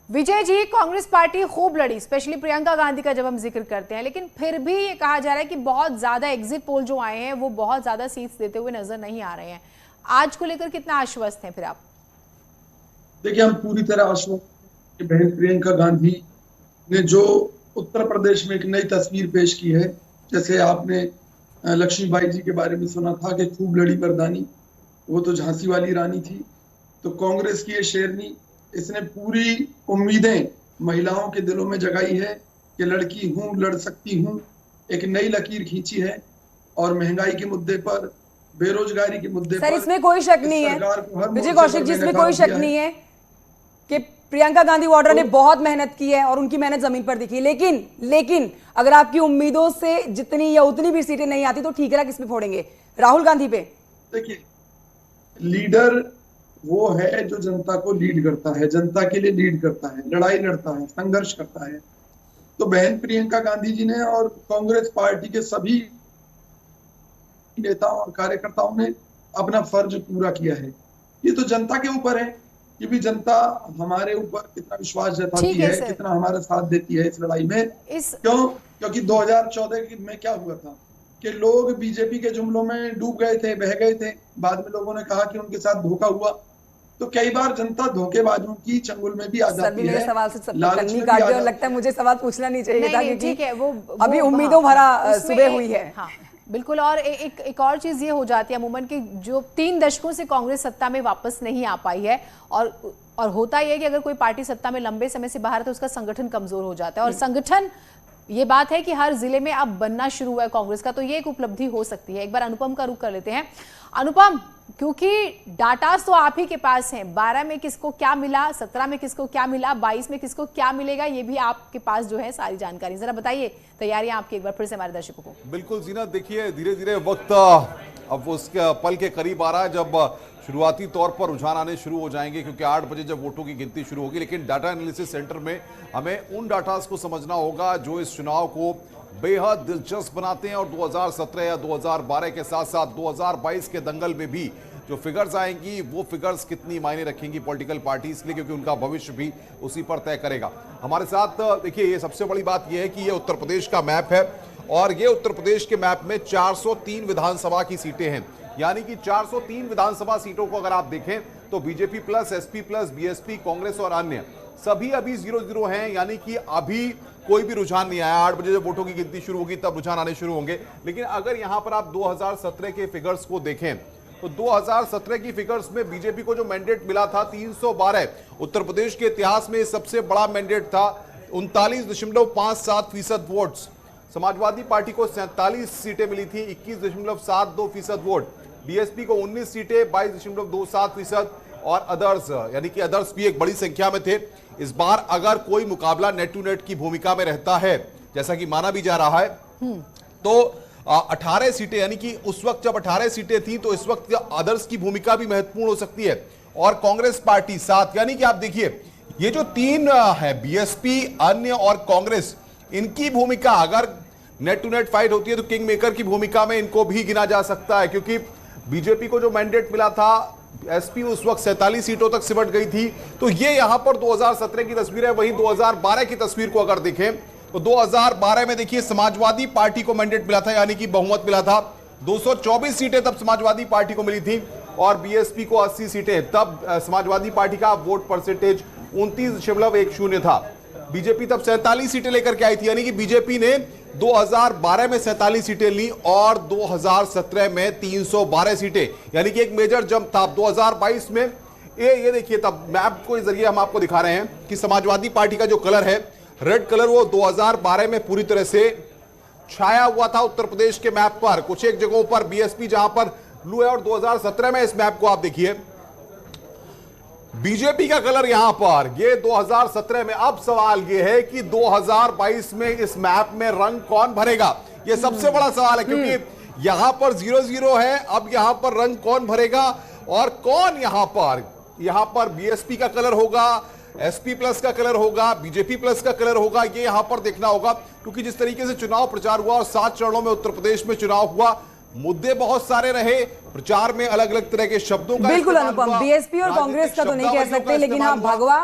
Vijay ji, Congress party खूब लड़ी, specially Priyanka Gandhi का जब हम जिक्र करते हैं, लेकिन फिर भी ये कहा जा रहा है कि बहुत ज्यादा एग्जिट पोल जो आए हैं वो बहुत ज्यादा सीट्स देते हुए नजर नहीं आ रहे हैं। आज को लेकर कितना आश्वस्त हैं फिर आप? देखिए, हम पूरी तरह आश्वस्त हैं कि बहन प्रियंका गांधी ने जो उत्तर प्रदेश में एक नई तस्वीर पेश की है। जैसे आपने लक्ष्मीबाई जी के बारे में सुना था कि खूब लड़ी मर्दानी, वो तो झांसी वाली रानी थी। तो कांग्रेस की ये शेरनी, इसने पूरी उम्मीदें महिलाओं के दिलों में जगाई है कि लड़की हूं, लड़ सकती हूं। एक नई लकीर खींची है और महंगाई के मुद्दे पर, बेरोजगारी के मुद्दे सर पर इसमें कोई शक इस नहीं है, सरकार को हर विजय मोर्चे कौशिक पर जी, इसमें बेनकाब कोई शक किया नहीं है। है कि प्रियंका गांधी वाड्रा ने तो बहुत मेहनत की है और उनकी मेहनत जमीन पर दिखी। लेकिन अगर आपकी उम्मीदों से जितनी या उतनी भी सीटें नहीं आती तो ठीकरा किस पे फोड़ेंगे? राहुल गांधी पे? देखिए, लीडर वो है जो जनता को लीड करता है, जनता के लिए लीड करता है, लड़ाई लड़ता है, संघर्ष करता है। तो बहन प्रियंका गांधी जी ने और कांग्रेस पार्टी के सभी नेताओं और कार्यकर्ताओं ने अपना फर्ज पूरा किया है। ये तो जनता के ऊपर है कि भी जनता हमारे ऊपर कितना विश्वास जताती ठीक है है, सर। कितना हमारा साथ देती है इस लड़ाई में। इस क्योंकि 2014 में क्या हुआ था कि लोग बीजेपी के जुमलों में डूब गए थे, बह गए थे। बाद में लोगों ने कहा कि उनके साथ धोखा हुआ। तो कई बार जनता धोखेबाजों की चंगुल में भी आ सर भी जाती मेरे है, सवाल से सब लालच कन्नी में भी काट आ दिया और जाती लगता है है। मुझे सवाल पूछना नहीं चाहिए था, नहीं, क्योंकि ठीक है, वो अभी हाँ, उम्मीदों भरा उसमें सुबह हुई है। हाँ बिल्कुल। और एक और चीज ये हो जाती है अमूमन कि जो 3 दशकों से कांग्रेस सत्ता में वापस नहीं आ पाई है, और होता यह है कि अगर कोई पार्टी सत्ता में लंबे समय से बाहर है तो उसका संगठन कमजोर हो जाता है। और संगठन, ये बात है कि हर जिले में अब बनना शुरू हुआ है कांग्रेस का, तो ये एक उपलब्धि हो सकती है। एक बार अनुपम का रुख कर लेते हैं। अनुपम, क्योंकि डाटा तो आप ही के पास हैं, 12 में किसको क्या मिला, 17 में किसको क्या मिला, 22 में किसको क्या मिलेगा, ये भी आपके पास जो है सारी जानकारी, जरा बताइए तैयारियां आपकी एक बार फिर से हमारे दर्शकों को। बिल्कुल जीना, देखिए धीरे धीरे वक्त अब उसके पल के करीब आ रहा है जब शुरुआती तौर पर रुझान आने शुरू हो जाएंगे, क्योंकि 8 बजे जब वोटों की गिनती शुरू होगी। लेकिन डाटा एनालिसिस सेंटर में हमें उन डाटास को समझना होगा जो इस चुनाव को बेहद दिलचस्प बनाते हैं। और 2017 या 2012 के साथ साथ 2022 के दंगल में भी जो फिगर्स आएंगी वो फिगर्स कितनी मायने रखेंगी पॉलिटिकल पार्टीज के लिए, क्योंकि उनका भविष्य भी उसी पर तय करेगा। हमारे साथ देखिए, ये सबसे बड़ी बात यह है कि ये उत्तर प्रदेश का मैप है और ये उत्तर प्रदेश के मैप में 403 विधानसभा की सीटें हैं। यानी कि 403 विधानसभा सीटों को अगर आप देखें तो BJP plus, SP plus, BSP, Congress और अन्य सभी अभी 0-0 हैं। यानी कि अभी कोई भी रुझान नहीं आया। 8 बजे जब वोटों की गिनती शुरू होगी तब रुझान आने शुरू होंगे। लेकिन अगर यहां पर आप 2017 के फिगर्स को देखें तो 2017 की फिगर्स में बीजेपी को जो मैंडेट मिला था 312, उत्तर प्रदेश के इतिहास में सबसे बड़ा मैंडेट था। 39.57% वोट्स। समाजवादी पार्टी को 47 सीटें मिली थी, 21.72% वोट। बीएसपी को 19 सीटें, 22.27%। और अदर्स, यानी कि अदर्स भी एक बड़ी संख्या में थे। इस बार अगर कोई मुकाबला नेट टू नेट की भूमिका में रहता है, जैसा कि माना भी जा रहा है, तो 18 सीटें, यानी कि उस वक्त जब 18 सीटें थी तो इस वक्त अदर्स की भूमिका भी महत्वपूर्ण हो सकती है। और कांग्रेस पार्टी 7, यानी कि आप देखिए ये जो 3 है, बीएसपी, अन्य और कांग्रेस, इनकी भूमिका अगर नेट टू नेट फाइट होती है तो किंग मेकर की भूमिका में इनको भी गिना जा सकता है। क्योंकि बीजेपी को जो मैंडेट मिला था, एसपी उस वक्त 47 सीटों तक सिमट गई थी। तो ये यहां पर 2017 की तस्वीर है। वहीं 2012 की तस्वीर को अगर देखें तो 2012 में देखिए समाजवादी पार्टी को मैंडेट मिला था, यानी कि बहुमत मिला था। 224 सीटें तब समाजवादी पार्टी को मिली थी और बीएसपी को 80 सीटें। तब समाजवादी पार्टी का वोट परसेंटेज 29.10 था। बीजेपी तब 47 सीटें लेकर के आई थी, यानी कि बीजेपी ने 2012 में 47 सीटें ली और 2017 में 312 सीटें, यानी कि एक मेजर जंप था। 2022 में ये देखिए, तब मैप के जरिए हम आपको दिखा रहे हैं कि समाजवादी पार्टी का जो कलर है, रेड कलर, वो 2012 में पूरी तरह से छाया हुआ था उत्तर प्रदेश के मैप पर। कुछ एक जगहों पर बीएसपी जहां पर ब्लू है। और 2017 में इस मैप को आप देखिए, बीजेपी का कलर यहां पर, ये 2017 में। अब सवाल ये है कि 2022 में इस मैप में रंग कौन भरेगा, ये सबसे बड़ा सवाल है। क्योंकि यहां पर 0-0 है, अब यहां पर रंग कौन भरेगा और कौन यहां पर बीएसपी का कलर होगा, एसपी प्लस का कलर होगा, बीजेपी प्लस का कलर होगा, ये यहां पर देखना होगा। क्योंकि जिस तरीके से चुनाव प्रचार हुआ और 7 चरणों में उत्तर प्रदेश में चुनाव हुआ, मुद्दे बहुत सारे रहे, प्रचार में अलग अलग तरह के शब्दों का बिल्कुल अनुपम, बीएसपी और कांग्रेस का तो नहीं कह सकते, लेकिन हाँ भगवा